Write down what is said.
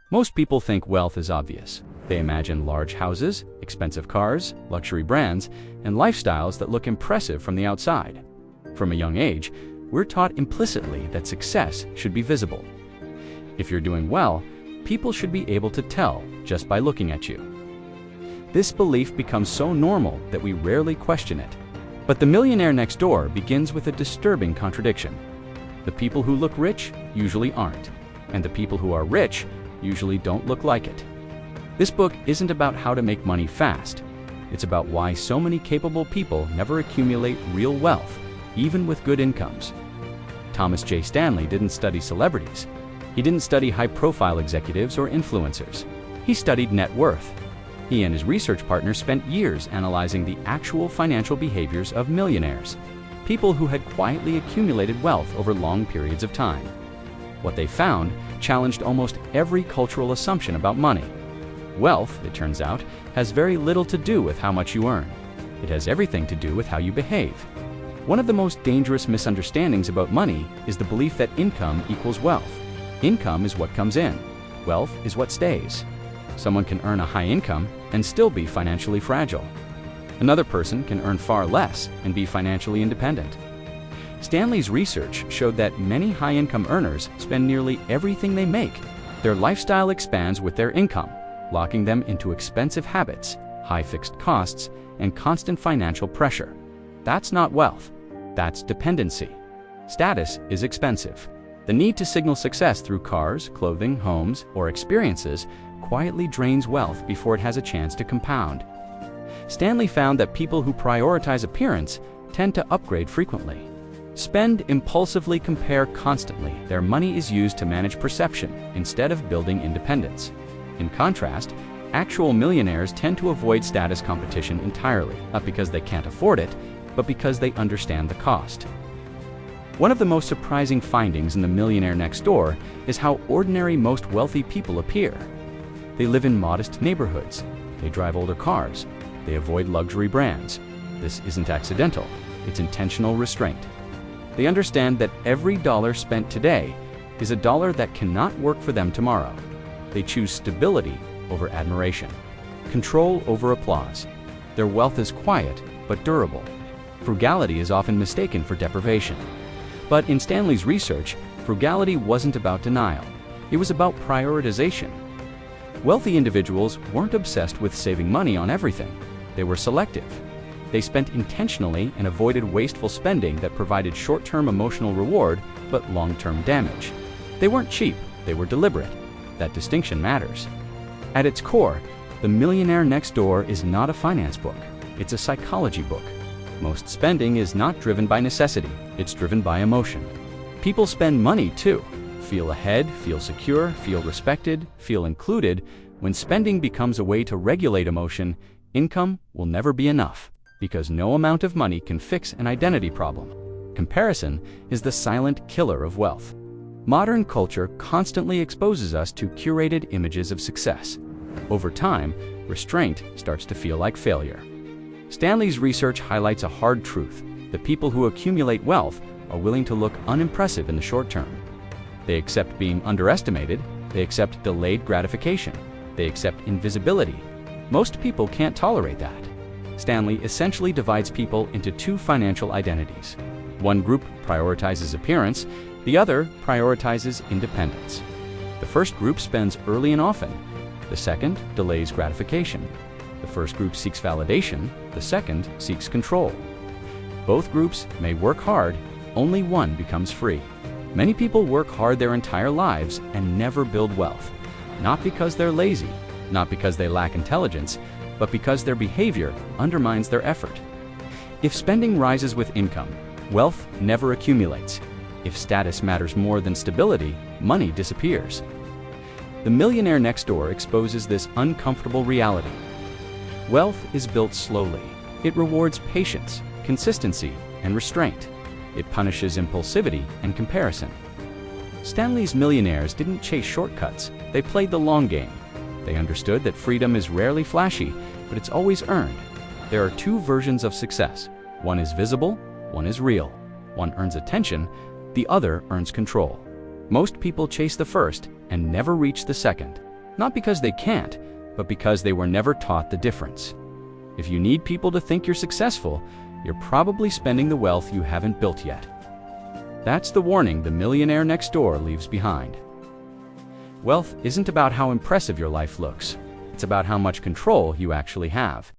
Most people think wealth is obvious. They imagine large houses, expensive cars, luxury brands, and lifestyles that look impressive from the outside. From a young age, we're taught implicitly that success should be visible. If you're doing well, people should be able to tell just by looking at you. This belief becomes so normal that we rarely question it. But the Millionaire Next Door begins with a disturbing contradiction. The people who look rich usually aren't, and the people who are rich usually don't look like it. This book isn't about how to make money fast. It's about why so many capable people never accumulate real wealth, even with good incomes. Thomas J. Stanley didn't study celebrities. He didn't study high-profile executives or influencers. He studied net worth. He and his research partners spent years analyzing the actual financial behaviors of millionaires, people who had quietly accumulated wealth over long periods of time. What they found challenged almost every cultural assumption about money. Wealth, it turns out, has very little to do with how much you earn. It has everything to do with how you behave. One of the most dangerous misunderstandings about money is the belief that income equals wealth. Income is what comes in. Wealth is what stays. Someone can earn a high income and still be financially fragile. Another person can earn far less and be financially independent. Stanley's research showed that many high-income earners spend nearly everything they make. Their lifestyle expands with their income, locking them into expensive habits, high fixed costs, and constant financial pressure. That's not wealth. That's dependency. Status is expensive. The need to signal success through cars, clothing, homes, or experiences quietly drains wealth before it has a chance to compound. Stanley found that people who prioritize appearance tend to upgrade frequently. Spend impulsively, compare constantly. Their money is used to manage perception instead of building independence. In contrast, actual millionaires tend to avoid status competition entirely, not because they can't afford it, but because they understand the cost. One of the most surprising findings in The Millionaire Next Door is how ordinary most wealthy people appear. They live in modest neighborhoods. They drive older cars. They avoid luxury brands. This isn't accidental. It's intentional restraint. They understand that every dollar spent today is a dollar that cannot work for them tomorrow. They choose stability over admiration, control over applause. Their wealth is quiet but durable. Frugality is often mistaken for deprivation. But in Stanley's research, frugality wasn't about denial. It was about prioritization. Wealthy individuals weren't obsessed with saving money on everything. They were selective. They spent intentionally and avoided wasteful spending that provided short-term emotional reward but long-term damage. They weren't cheap, they were deliberate. That distinction matters. At its core, The Millionaire Next Door is not a finance book. It's a psychology book. Most spending is not driven by necessity, it's driven by emotion. People spend money too. Feel ahead, feel secure, feel respected, feel included. When spending becomes a way to regulate emotion, income will never be enough, because no amount of money can fix an identity problem. Comparison is the silent killer of wealth. Modern culture constantly exposes us to curated images of success. Over time, restraint starts to feel like failure. Stanley's research highlights a hard truth. The people who accumulate wealth are willing to look unimpressive in the short term. They accept being underestimated. They accept delayed gratification. They accept invisibility. Most people can't tolerate that. Stanley essentially divides people into two financial identities. One group prioritizes appearance, the other prioritizes independence. The first group spends early and often. The second delays gratification. The first group seeks validation, the second seeks control. Both groups may work hard, only one becomes free. Many people work hard their entire lives and never build wealth, not because they're lazy, not because they lack intelligence, but because their behavior undermines their effort. If spending rises with income, wealth never accumulates. If status matters more than stability, money disappears. The Millionaire Next Door exposes this uncomfortable reality. Wealth is built slowly. It rewards patience, consistency, and restraint. It punishes impulsivity and comparison. Stanley's millionaires didn't chase shortcuts. They played the long game. They understood that freedom is rarely flashy, but it's always earned. There are two versions of success. One is visible, one is real. One earns attention, the other earns control. Most people chase the first and never reach the second. Not because they can't, but because they were never taught the difference. If you need people to think you're successful, you're probably spending the wealth you haven't built yet. That's the warning the millionaire next door leaves behind. Wealth isn't about how impressive your life looks. It's about how much control you actually have.